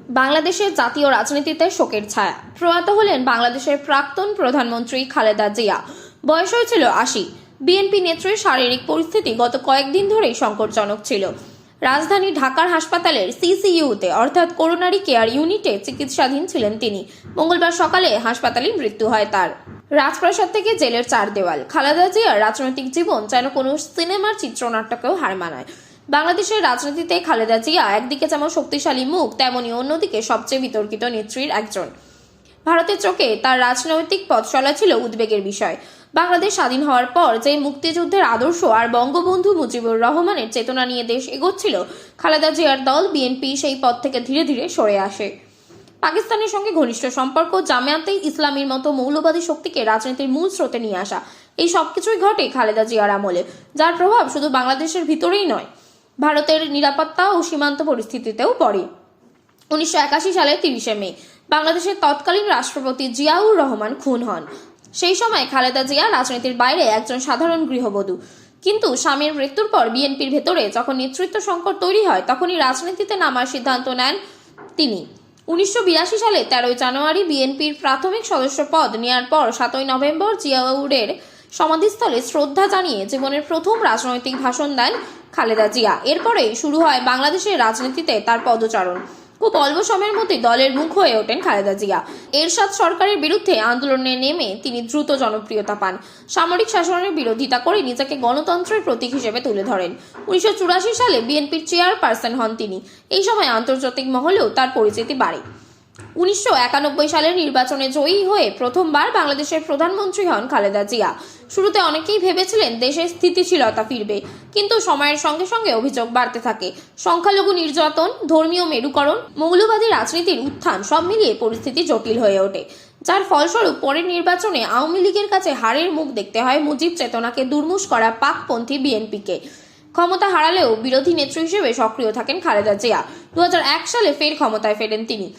বাংলাদেশের জাতীয় রাজনীতিতে শোকের ছায়া। প্রয়াত হলেন বাংলাদেশের প্রাক্তন প্রধানমন্ত্রী খালেদা জিয়া। বয়স হয়েছিল ৮০। বিএনপি নেত্রীর শারীরিক পরিস্থিতি গত কয়েকদিন ধরেই সংকটজনক ছিল। রাজধানী ঢাকার হাসপাতালের সিসিইউতে অর্থাৎ করোনারি কেয়ার ইউনিটে চিকিৎসাধীন ছিলেন তিনি। মঙ্গলবার সকালে হাসপাতালে মৃত্যু হয় তার। রাজপ্রাসাদ থেকে জেলের চার দেওয়াল। খালেদা জিয়ার রাজনৈতিক জীবন যেন কোনো সিনেমার চিত্রনাট্যকেও হার মানায়। বাংলাদেশের রাজনীতিতে খালেদা জিয়া একদিকে যেমন শক্তিশালী মুখ, তেমনি অন্যদিকে সবচেয়ে বিতর্কিত নেত্রীর একজন। ভারতের চোখে তার রাজনৈতিক পথ চলা ছিল উদ্বেগের বিষয়। বাংলাদেশ স্বাধীন হওয়ার পর যে মুক্তিযুদ্ধের আদর্শ আর বঙ্গবন্ধু মুজিবুর রহমানের চেতনা নিয়ে দেশ এগোচ্ছিল, খালেদা জিয়ার দল বিএনপি সেই পথ থেকে ধীরে ধীরে সরে আসে। পাকিস্তানের সঙ্গে ঘনিষ্ঠ সম্পর্ক, জামায়াতে ইসলামীর মতো মৌলবাদী শক্তিকে রাজনীতির মূল স্রোতে নিয়ে আসা, এই সবকিছুই ঘটে খালেদা জিয়ার আমলে, যার প্রভাব শুধু বাংলাদেশের ভিতরেই নয়, ভারতের নিরাপত্তা ও সীমান্ত পরিস্থিতিতেও পড়ে। ১৯৮১ সালের ৩০শে মে বাংলাদেশের তৎকালীন রাষ্ট্রপতি জিয়াউর রহমান খুন হন। সেই সময় খালেদা জিয়া রাজনীতির বাইরে একজন সাধারণ গৃহবধূ। কিন্তু স্বামীর মৃত্যুর পর বিএনপির ভেতরে যখন নেতৃত্ব সংকট তৈরি হয়, তখনই রাজনীতিতে নামার সিদ্ধান্ত নেন তিনি। ১৯৮২ সালে ১৩ জানুয়ারি বিএনপির প্রাথমিক সদস্য পদ নেওয়ার পর ৭ নভেম্বর জিয়াউরের সমাধিস্থলে শ্রদ্ধা জানিয়ে জীবনের প্রথম রাজনৈতিক ভাষণ দেন খালেদা জিয়া। এরপরেই শুরু হয় বাংলাদেশের রাজনীতিতে তার পদচারণ। খুব অল্প সময়ের মধ্যে দলের মুখ হয়ে ওঠেন খালেদা জিয়া। এরশাদ সরকারের বিরুদ্ধে আন্দোলনে নেমে তিনি দ্রুত জনপ্রিয়তা পান। সামরিক শাসনের বিরোধিতা করে নিজেকে গণতন্ত্রের প্রতীক হিসেবে তুলে ধরেন। ১৯৮৪ সালে বিএনপির চেয়ারপারসন হন তিনি। এই সময় আন্তর্জাতিক মহলেও তার পরিচিতি বাড়ে। ১৯৯১ সালের নির্বাচনে জয়ী হয়ে প্রথমবার বাংলাদেশের প্রধানমন্ত্রী হন খালেদা জিয়া। শুরুতে অনেকেই ভেবেছিলেন দেশের স্থিতিশীলতা ফিরবে, কিন্তু সময়ের সঙ্গে সঙ্গে অভিযোগ বাড়তে থাকে। সংখ্যালঘু নির্যাতন, ধর্মীয় মেরুকরণ, মৌলবাদী রাজনীতির উত্থান সব মিলিয়ে পরিস্থিতি জটিল হয়ে ওঠে, যার ফলস্বরূপ পরের নির্বাচনে আওয়ামী লীগের কাছে হারের মুখ দেখতে হয় মুজিব চেতনাকে দুর্মুষ করা পাকপন্থী বিএনপিকে। ক্ষমতা হারালেও বিরোধী নেত্রী হিসেবে সক্রিয় থাকেন খালেদা জিয়া। ২০০১ সালে ফের ক্ষমতায় ফেরেন তিনি।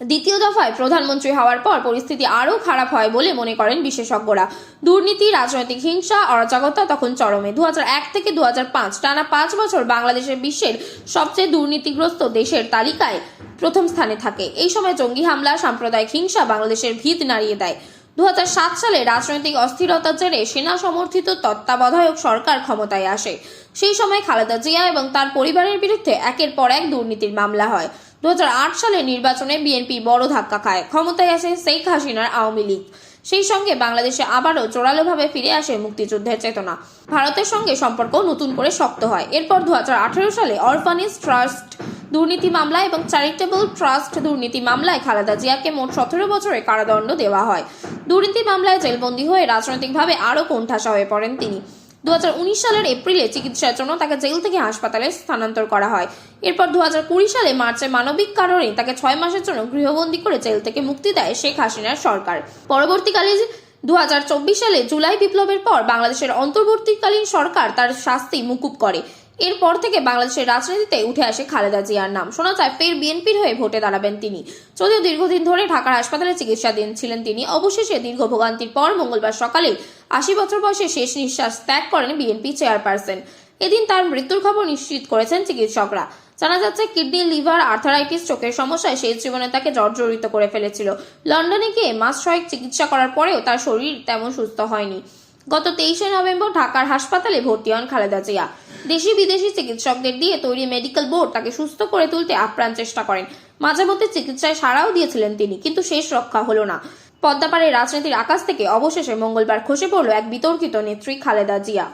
দ্বিতীয় দফায় প্রধানমন্ত্রী হওয়ার পর পরিস্থিতি আরও খারাপ হয় বলে মনে করেন বিশেষজ্ঞরা। দুর্নীতি, রাজনৈতিক হিংসা, অরাজকতা তখন চরমে। ২০০১ থেকে ২০০৫ টানা ৫ বছর বাংলাদেশের বিশ্বের সবচেয়ে দুর্নীতিগ্রস্ত দেশের তালিকায় প্রথম স্থানে থাকে। এই সময় জঙ্গি হামলা, সাম্প্রদায়িক হিংসা বাংলাদেশের ভিত নাড়িয়ে দেয়। ২০০৭ সালে রাজনৈতিক অস্থিরতার জেরে সেনা সমর্থিত তত্ত্বাবধায়ক সরকার ক্ষমতায় আসে। সেই সময় খালেদা জিয়া এবং তার পরিবারের বিরুদ্ধে একের পর এক দুর্নীতির মামলা হয়। ২০০৮ সালের নির্বাচনে বিএনপি বড় ধাক্কা খায়। ক্ষমতায় আসে শেখ হাসিনার আওয়ামী লীগ। সেই সঙ্গে বাংলাদেশে আবারও জোরালোভাবে ফিরে আসে মুক্তিযুদ্ধের চেতনা। ভারতের সঙ্গে সম্পর্ক নতুন করে শক্ত হয়। এরপর ২০১৮ সালে অরফানেজ ট্রাস্ট দুর্নীতি মামলা এবং চ্যারিটেবল ট্রাস্ট দুর্নীতি মামলায় খালেদা জিয়াকে মোট ১৭ বছরের কারাদণ্ড দেওয়া হয়। দুর্নীতি মামলায় জেলবন্দী হয়ে রাজনৈতিকভাবে আরও কোণঠাসা হয়ে পড়েন তিনি। ২০১৯ সালের এপ্রিলে চিকিৎসার জন্য তাকে জেল থেকে হাসপাতালে স্থানান্তর করা হয়। এরপর ২০২০ সালে মার্চে মানবিক কারণে তাকে ৬ মাসের জন্য গৃহবন্দী করে জেল থেকে মুক্তি দেয় শেখ হাসিনার সরকার। পরবর্তীকালে ২০২৪ সালে জুলাই বিপ্লবের পর বাংলাদেশের অন্তর্বর্তীকালীন সরকার তার শাস্তি মুকুব করে। এরপর থেকে বাংলাদেশের রাজনীতিতে উঠে আসে খালেদা জিয়ার নাম। শোনা যায় ফের বিএনপির হয়ে ভোটে দাঁড়াবেন তিনি। যদিও দীর্ঘদিন ধরে ঢাকার হাসপাতালে চিকিৎসাধীন ছিলেন তিনি, অবশেষে দীর্ঘ ভোগান্তির পর মঙ্গলবার সকালে ৮০ বছর বয়সে শেষ নিঃশ্বাস ত্যাগ করেন বিএনপি চেয়ারপারসন। এদিন তার মৃত্যুর খবর নিশ্চিত করেছেন চিকিৎসকরা। জানা যাচ্ছে কিডনি, লিভার, আর্থারাইটিস, চোখের সমস্যায় শেষ জীবনে তাকে জর্জরিত করে ফেলেছিল। লন্ডনে গিয়ে মাস ৬ চিকিৎসা করার পরেও তার শরীর তেমন সুস্থ হয়নি। গত ২৩শে নভেম্বর ঢাকার হাসপাতালে ভর্তি হন খালেদা জিয়া। দেশি বিদেশি চিকিৎসকদের দিয়ে তৈরি মেডিকেল বোর্ড তাকে সুস্থ করে তুলতে আপ্রাণ চেষ্টা করেন। মাঝে মধ্যে চিকিৎসায় সাড়াও দিয়েছিলেন তিনি, কিন্তু শেষ রক্ষা হলো না। পদ্মাপাড়ের রাজনীতির আকাশ থেকে অবশেষে মঙ্গলবার খসে পড়ল এক বিতর্কিত নেত্রী খালেদা জিয়া।